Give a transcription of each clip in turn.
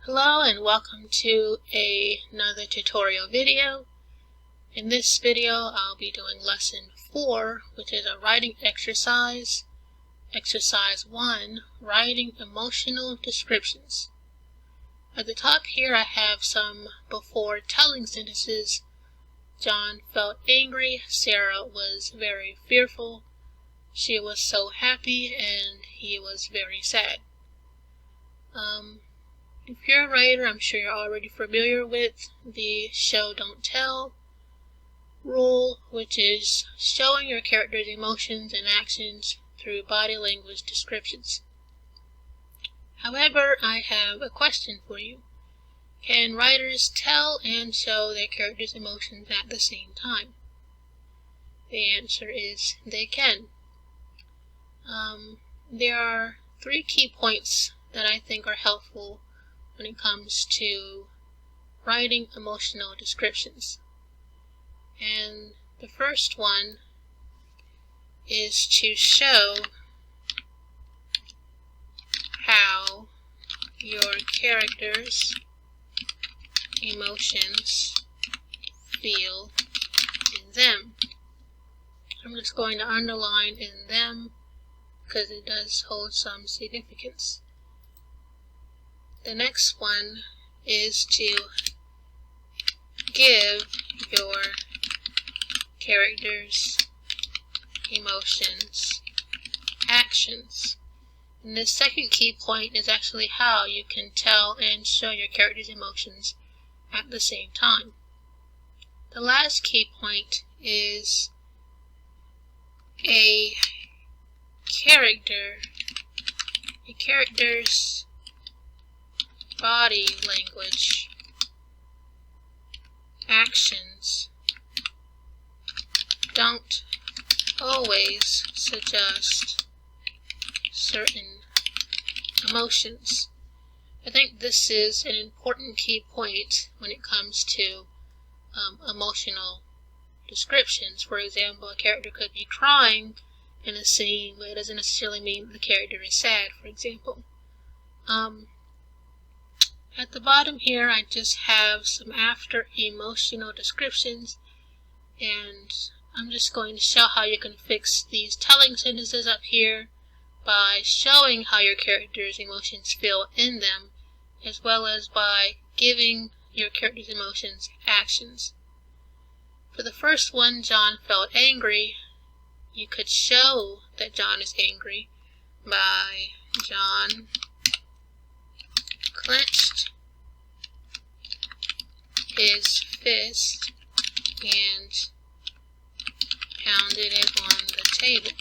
Hello and welcome to another tutorial video. In this video I'll be doing lesson 4, which is a writing exercise. Exercise 1, writing emotional descriptions. At the top here I have some before telling sentences. John felt angry, Sarah was very fearful, she was so happy, and he was very sad. If you're a writer, I'm sure you're already familiar with the show don't tell rule, which is showing your character's emotions and actions through body language descriptions. However, I have a question for you. Can writers tell and show their characters' emotions at the same time? The answer is they can. There are 3 key points that I think are helpful when it comes to writing emotional descriptions. And the first one is to show how your character's emotions feel in them. I'm just going to underline in them because it does hold some significance. The next one is to give your character's emotions actions. And the second key point is actually how you can tell and show your character's emotions at the same time. The last key point is a character's body language actions don't always suggest certain emotions. I think this is an important key point when it comes to emotional descriptions. For example, a character could be crying in a scene, but it doesn't necessarily mean the character is sad, for example. At the bottom here, I just have some after emotional descriptions, and I'm just going to show how you can fix these telling sentences up here by showing how your character's emotions feel in them, as well as by giving your character's emotions actions. For the first one, John felt angry, you could show that John is angry by John clenched his fist and pounded it on the table.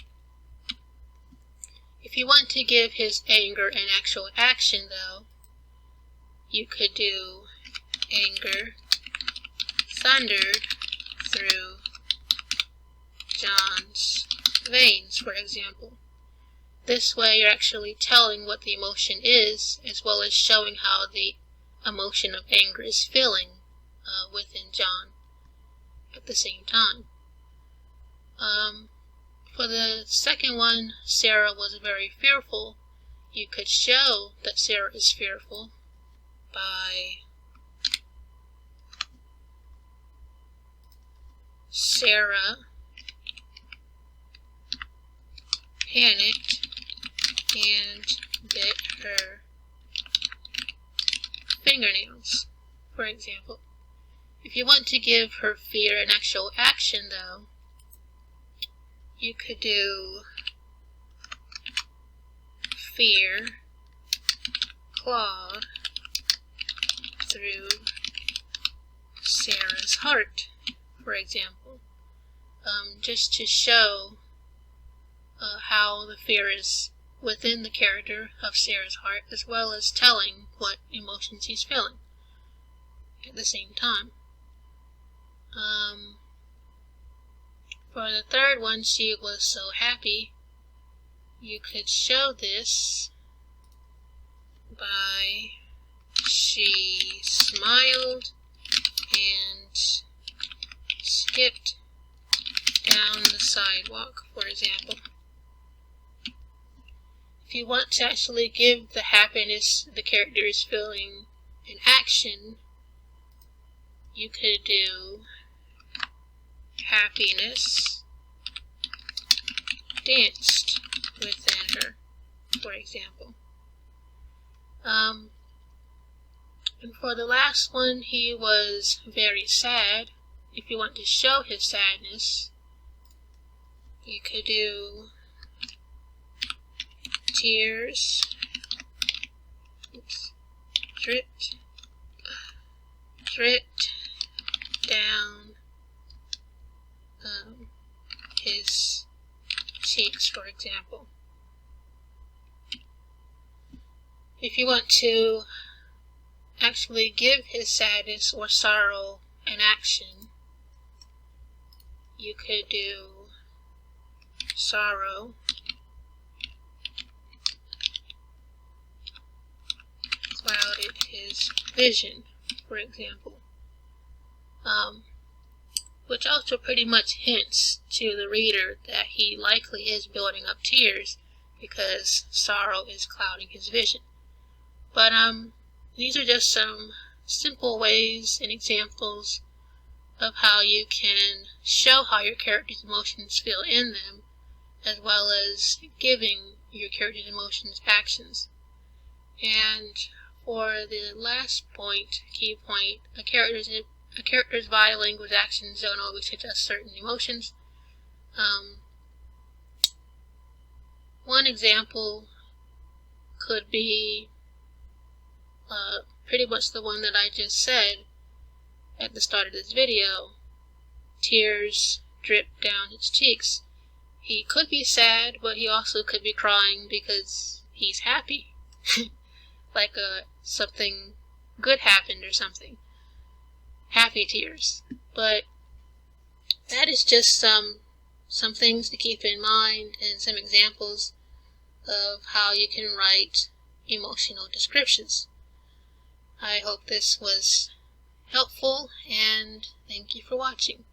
If you want to give his anger an actual action, though, you could do anger thundered through John's veins, for example. This way you're actually telling what the emotion is, as well as showing how the emotion of anger is feeling within John at the same time. For the second one, Sarah was very fearful. You could show that Sarah is fearful by Sarah panicked and bit her fingernails, for example. If you want to give her fear an actual action, though, you could do fear clawed through Sarah's heart, for example, just to show how the fear is within the character of Sarah's heart, as well as telling what emotions he's feeling at the same time. For the third one, she was so happy, you could show this by she smiled and skipped down the sidewalk, for example. If you want to actually give the happiness the character is feeling an action, you could do happiness danced within her, for example. And for the last one, he was very sad. If you want to show his sadness, you could do tears dripped down his cheeks, for example. If you want to actually give his sadness or sorrow an action, you could do sorrow clouded his vision, for example, which also pretty much hints to the reader that he likely is building up tears because sorrow is clouding his vision. But these are just some simple ways and examples of how you can show how your character's emotions feel in them, as well as giving your character's emotions actions. And for the last point, key point, a character's body language actions don't always suggest certain emotions. One example could be pretty much the one that I just said at the start of this video. Tears drip down his cheeks. He could be sad, but he also could be crying because he's happy. Like something good happened or something. Happy tears. But that is just some things to keep in mind and some examples of how you can write emotional descriptions. I hope this was helpful, and thank you for watching.